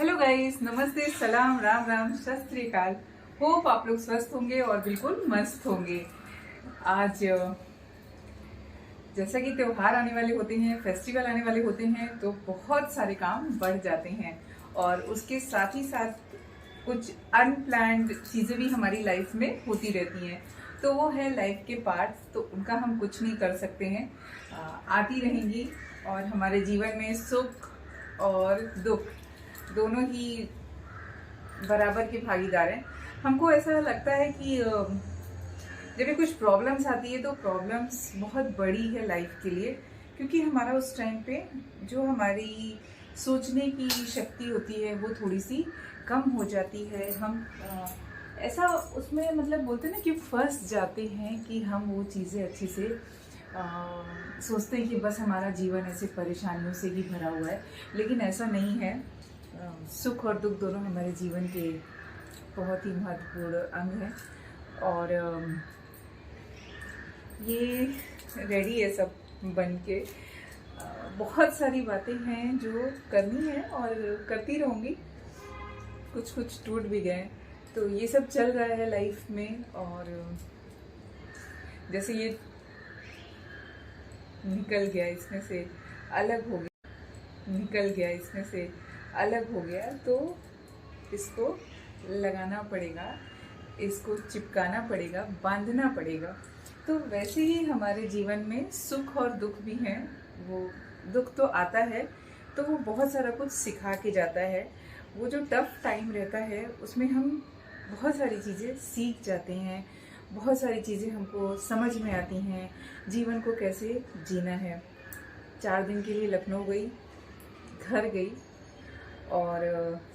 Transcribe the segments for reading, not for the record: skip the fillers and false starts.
Hello guys, नमस्ते, सलाम, राम राम, सत श्री अकाल। होप आप लोग स्वस्थ होंगे और बिल्कुल मस्त होंगे। आज जैसा कि त्योहार आने वाले होते हैं, फेस्टिवल आने वाले होते हैं, तो बहुत सारे काम बढ़ जाते हैं और उसके साथ ही साथ कुछ अनप्लान्ड चीज़ें भी हमारी लाइफ में होती रहती हैं। तो वो है लाइफ के पार्ट्स, तो उनका हम कुछ नहीं कर सकते हैं। आती रहेंगी और हमारे जीवन में सुख और दुख दोनों ही बराबर के भागीदार हैं। हमको ऐसा लगता है कि जब भी कुछ प्रॉब्लम्स आती है तो प्रॉब्लम्स बहुत बड़ी है लाइफ के लिए, क्योंकि हमारा उस टाइम पे जो हमारी सोचने की शक्ति होती है वो थोड़ी सी कम हो जाती है। हम ऐसा उसमें मतलब बोलते हैं ना कि फंस जाते हैं कि हम वो चीज़ें अच्छे से सोचते हैं कि बस हमारा जीवन ऐसे परेशानियों से ही भरा हुआ है, लेकिन ऐसा नहीं है। सुख और दुख दोनों हमारे जीवन के बहुत ही महत्वपूर्ण अंग हैं और ये रेडी है सब बन के। बहुत सारी बातें हैं जो करनी है और करती रहूँगी। कुछ कुछ टूट भी गए, तो ये सब चल रहा है लाइफ में। और जैसे ये निकल गया, इसमें से अलग हो गया, निकल गया, इसमें से अलग हो गया, तो इसको लगाना पड़ेगा, इसको चिपकाना पड़ेगा, बांधना पड़ेगा। तो वैसे ही हमारे जीवन में सुख और दुख भी हैं। वो दुख तो आता है तो वो बहुत सारा कुछ सिखा के जाता है। वो जो टफ टाइम रहता है उसमें हम बहुत सारी चीज़ें सीख जाते हैं, बहुत सारी चीज़ें हमको समझ में आती हैं, जीवन को कैसे जीना है। 4 दिन के लिए लखनऊ गई, घर गई और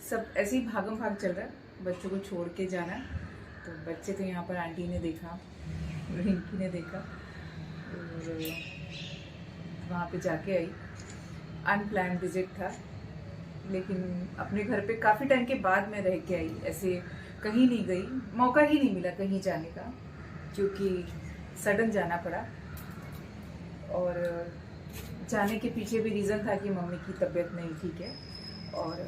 सब ऐसे ही भागम भाग चल रहा है। बच्चों को छोड़ के जाना, तो बच्चे तो यहाँ पर आंटी ने देखा, रिंकी ने देखा, और वहाँ पे जाके आई। अनप्लान्ड विजिट था, लेकिन अपने घर पे काफ़ी टाइम के बाद मैं रह के आई। ऐसे कहीं नहीं गई, मौका ही नहीं मिला कहीं जाने का, क्योंकि सडन जाना पड़ा। और जाने के पीछे भी रीज़न था कि मम्मी की तबीयत नहीं ठीक है और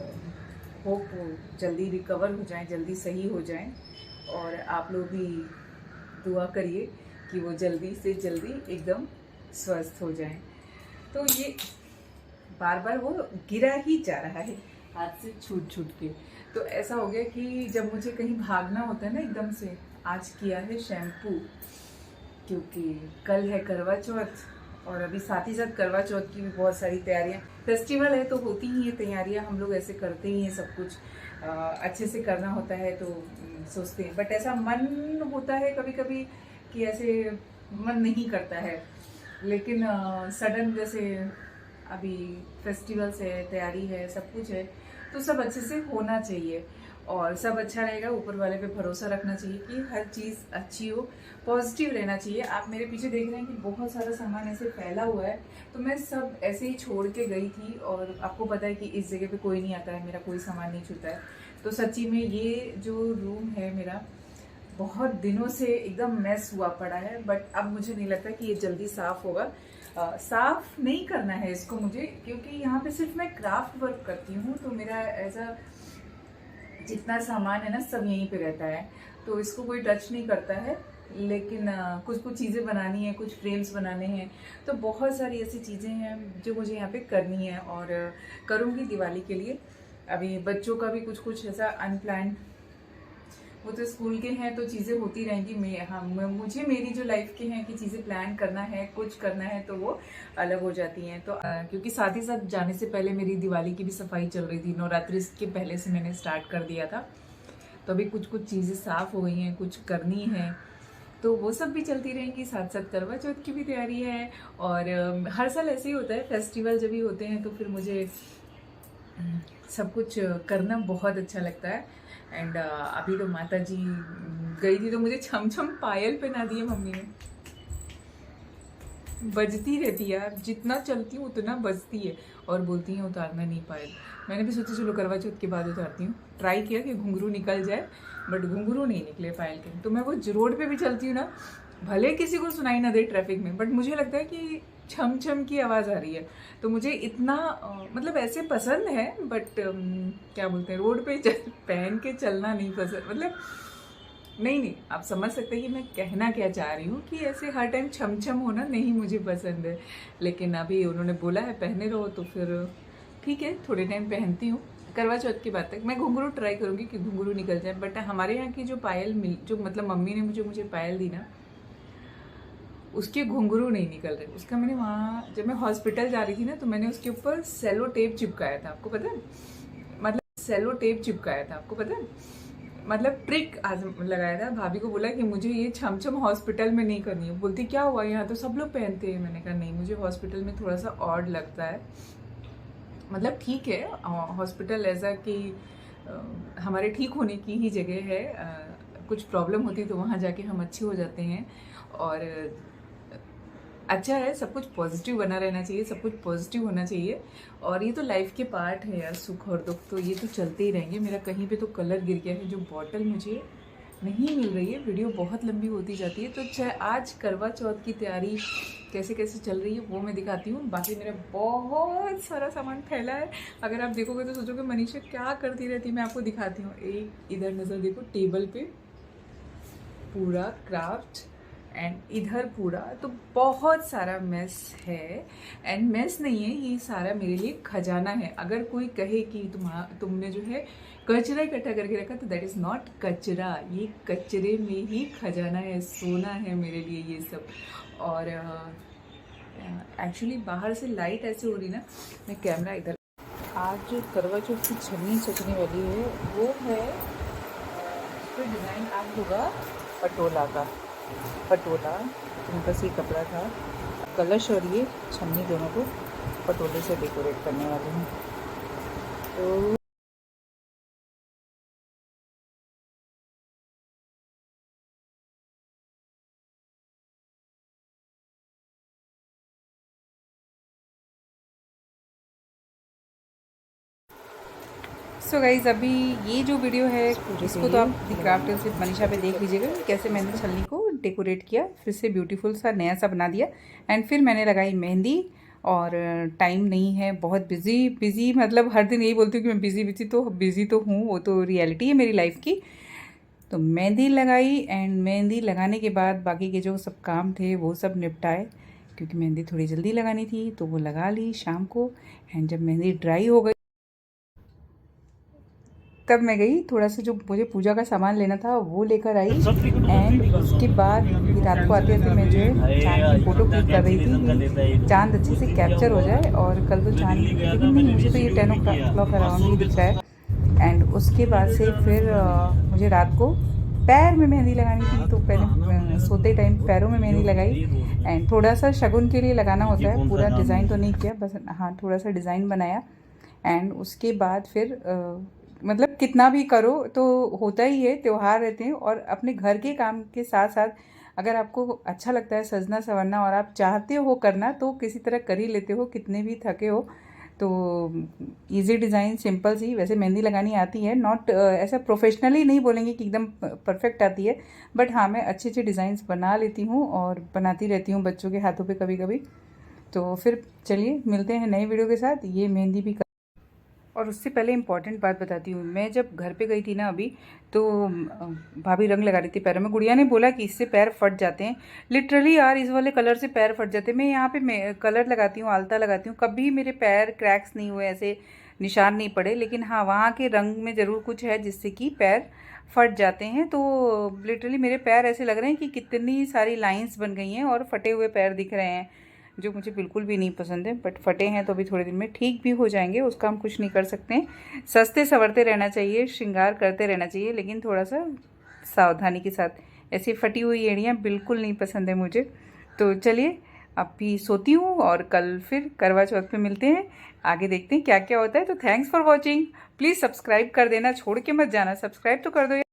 होप वो जल्दी रिकवर हो जाएं, जल्दी सही हो जाएं। और आप लोग भी दुआ करिए कि वो जल्दी से जल्दी एकदम स्वस्थ हो जाएं। तो ये बार बार वो गिरा ही जा रहा है हाथ से छूट छूट के। तो ऐसा हो गया कि जब मुझे कहीं भागना होता है ना एकदम से, आज किया है शैम्पू, क्योंकि कल है करवा चौथ और अभी साथ ही साथ करवा चौथ की भी बहुत सारी तैयारियां। फेस्टिवल है तो होती ही है तैयारियां, हम लोग ऐसे करते ही हैं, सब कुछ अच्छे से करना होता है तो सोचते हैं। बट ऐसा मन होता है कभी कभी कि ऐसे मन नहीं करता है, लेकिन सडन जैसे अभी फेस्टिवल्स है, तैयारी है, सब कुछ है, तो सब अच्छे से होना चाहिए और सब अच्छा रहेगा। ऊपर वाले पे भरोसा रखना चाहिए कि हर चीज़ अच्छी हो, पॉजिटिव रहना चाहिए। आप मेरे पीछे देख रहे हैं कि बहुत सारा सामान ऐसे फैला हुआ है, तो मैं सब ऐसे ही छोड़ के गई थी। और आपको पता है कि इस जगह पे कोई नहीं आता है, मेरा कोई सामान नहीं छूटा है। तो सच्ची में ये जो रूम है मेरा बहुत दिनों से एकदम मैस हुआ पड़ा है, बट अब मुझे नहीं लगता कि ये जल्दी साफ होगा। साफ नहीं करना है इसको मुझे, क्योंकि यहाँ पे सिर्फ मैं क्राफ्ट वर्क करती हूँ, तो मेरा ऐसा जितना सामान है ना सब यहीं पे रहता है, तो इसको कोई टच नहीं करता है। लेकिन कुछ कुछ चीज़ें बनानी है, कुछ फ्रेम्स बनाने हैं, तो बहुत सारी ऐसी चीज़ें हैं जो मुझे यहाँ पे करनी है और करूँगी दिवाली के लिए। अभी बच्चों का भी कुछ कुछ ऐसा अनप्लान्ड, वो तो स्कूल के हैं तो चीज़ें होती रहेंगी। मुझे मेरी जो लाइफ के हैं कि चीज़ें प्लान करना है, कुछ करना है, तो वो अलग हो जाती हैं। तो क्योंकि साथ ही साथ जाने से पहले मेरी दिवाली की भी सफाई चल रही थी, नवरात्रि के पहले से मैंने स्टार्ट कर दिया था, तो अभी कुछ कुछ चीज़ें साफ हो गई हैं, कुछ करनी है, तो वो सब भी चलती रहेंगी। साथ साथ करवा चौथ की भी तैयारी है। और हर साल ऐसे ही होता है, फेस्टिवल जब भी होते हैं तो फिर मुझे सब कुछ करना बहुत अच्छा लगता है। एंड अभी तो माता जी गई थी तो मुझे छम छम पायल पहना दी है मम्मी ने, बजती रहती है यार, जितना चलती हूँ उतना बजती है। और बोलती हैं उतारना नहीं पायल। मैंने भी सोचा चलो करवा चौथ के बाद उतारती हूँ, ट्राई किया कि घुंघरू निकल जाए, बट घुंघरू नहीं निकले पायल के। तो मैं वो रोड पे भी चलती हूँ ना, भले किसी को सुनाई ना दे ट्रैफिक में, बट मुझे लगता है कि छम छम की आवाज़ आ रही है। तो मुझे इतना मतलब ऐसे पसंद है, बट क्या बोलते हैं, रोड पे पहन के चलना नहीं पसंद। मतलब नहीं, आप समझ सकते हैं कि मैं कहना क्या चाह रही हूँ, कि ऐसे हर टाइम छम छम होना नहीं मुझे पसंद है। लेकिन अभी उन्होंने बोला है पहने रहो, तो फिर ठीक है, थोड़े टाइम पहनती हूँ। करवा चौथ की बात है, मैं घुंघरू ट्राई करूँगी कि घुंघरू निकल जाए। बट हमारे यहाँ की जो पायल जो मतलब मम्मी ने मुझे पायल दी ना, उसके घुंघरू नहीं निकल रहे। उसका मैंने वहाँ जब मैं हॉस्पिटल जा रही थी ना, तो मैंने उसके ऊपर सेलो टेप चिपकाया था, आपको पता है? मतलब सेलो टेप चिपकाया था, आपको पता है? मतलब ट्रिक आज लगाया था। भाभी को बोला कि मुझे ये छम हॉस्पिटल में नहीं करनी है। बोलती क्या हुआ, यहाँ तो सब लोग पहनते हैं। मैंने कहा नहीं, मुझे हॉस्पिटल में थोड़ा सा ऑड लगता है। मतलब ठीक है, हॉस्पिटल ऐसा कि हमारे ठीक होने की ही जगह है। कुछ प्रॉब्लम होती है तो वहाँ जाके हम अच्छे हो जाते हैं। और अच्छा है, सब कुछ पॉजिटिव बना रहना चाहिए, सब कुछ पॉजिटिव होना चाहिए। और ये तो लाइफ के पार्ट है यार, सुख और दुख तो ये तो चलते ही रहेंगे। मेरा कहीं पे तो कलर गिर गया है, जो बॉटल मुझे नहीं मिल रही है। वीडियो बहुत लंबी होती जाती है, तो आज करवा चौथ की तैयारी कैसे कैसे चल रही है वो मैं दिखाती हूँ। बाकी मेरा बहुत सारा सामान फैला है, अगर आप देखोगे तो सोचोगे मनीषा क्या करती रहती है। मैं आपको दिखाती हूँ। एक इधर नज़र देखो, टेबल पे पूरा क्राफ्ट, एंड इधर पूरा, तो बहुत सारा मेस है। एंड मेस नहीं है, ये सारा मेरे लिए खजाना है। अगर कोई कहे कि तुमने जो है कचरा इकट्ठा करके रखा, तो दैट इज़ नॉट कचरा, ये कचरे में ही खजाना है, सोना है मेरे लिए ये सब। और एक्चुअली बाहर से लाइट ऐसे हो रही ना, मैं कैमरा इधर। आज जो करवा चौथ की छन्नी सजने वाली है वो है, तो डिज़ाइन आज होगा पटोला का। पटोला उनका सी कपड़ा था, कलश और ये छन्नी दोनों को पटोले से डेकोरेट करने वाले हैं। तो सो गाइज, अभी ये जो वीडियो है इसको तो आप द क्राफ्ट से मनीषा पे देख लीजिएगा कैसे मैंने छलनी को डेकोरेट किया, फिर से ब्यूटीफुल सा नया सा बना दिया। एंड फिर मैंने लगाई मेहंदी। और टाइम नहीं है, बहुत बिजी मतलब हर दिन यही बोलती हूँ कि मैं बिजी तो हूँ, वो तो रियलिटी है मेरी लाइफ की। तो मेहंदी लगाई, एंड मेहंदी लगाने के बाद बाकी के जो सब काम थे वो सब निपटाए, क्योंकि मेहंदी थोड़ी जल्दी लगानी थी तो वो लगा ली शाम को। एंड जब मेहंदी ड्राई हो गई तब मैं गई, थोड़ा सा जो मुझे पूजा का सामान लेना था वो लेकर आई। एंड उसके बाद रात को आते आते मैं जो है चांद की फ़ोटो क्लिक कर रही थी कि चांद अच्छे से कैप्चर हो जाए। और कल तो चांद, लेकिन नहीं, मुझे तो ये 10 o'clock अराउंड ही दिख रहा है। एंड उसके बाद से फिर मुझे रात को पैर में मेहंदी लगानी थी, तो पहले सोते टाइम पैरों में मेहंदी लगाई। एंड थोड़ा सा शगुन के लिए लगाना होता है, पूरा डिज़ाइन तो नहीं किया, बस हाँ थोड़ा सा डिज़ाइन बनाया। एंड उसके बाद फिर मतलब कितना भी करो तो होता ही है, त्यौहार रहते हैं। और अपने घर के काम के साथ साथ अगर आपको अच्छा लगता है सजना संवरना और आप चाहते हो करना, तो किसी तरह कर ही लेते हो, कितने भी थके हो। तो इजी डिज़ाइन सिंपल सी वैसे मेहंदी लगानी आती है, नॉट ऐसा प्रोफेशनली नहीं बोलेंगे कि एकदम परफेक्ट आती है, बट हाँ मैं अच्छे अच्छे डिज़ाइंस बना लेती हूँ और बनाती रहती हूँ बच्चों के हाथों पे कभी कभी। तो फिर चलिए मिलते हैं नई वीडियो के साथ। ये मेहंदी भी और उससे पहले इम्पॉर्टेंट बात बताती हूँ, मैं जब घर पे गई थी ना अभी, तो भाभी रंग लगा रही थी पैरों में। गुड़िया ने बोला कि इससे पैर फट जाते हैं। लिटरली यार, इस वाले कलर से पैर फट जाते हैं। मैं यहाँ पे मैं कलर लगाती हूँ, आलता लगाती हूँ, कभी मेरे पैर क्रैक्स नहीं हुए, ऐसे निशान नहीं पड़े। लेकिन हाँ, वहाँ के रंग में ज़रूर कुछ है जिससे कि पैर फट जाते हैं। तो लिटरली मेरे पैर ऐसे लग रहे हैं कि कितनी सारी लाइंस बन गई हैं और फटे हुए पैर दिख रहे हैं, जो मुझे बिल्कुल भी नहीं पसंद है। बट फटे हैं तो अभी थोड़े दिन में ठीक भी हो जाएंगे, उसका हम कुछ नहीं कर सकते हैं। सस्ते संवरते रहना चाहिए, श्रृंगार करते रहना चाहिए, लेकिन थोड़ा सा सावधानी के साथ। ऐसी फटी हुई एड़ियाँ बिल्कुल नहीं पसंद है मुझे। तो चलिए अब भी सोती हूँ, और कल फिर करवा चौथ पे मिलते हैं, आगे देखते हैं क्या क्या होता है। तो thanks for watching, please subscribe कर देना, छोड़ के मत जाना, सब्सक्राइब तो कर दो।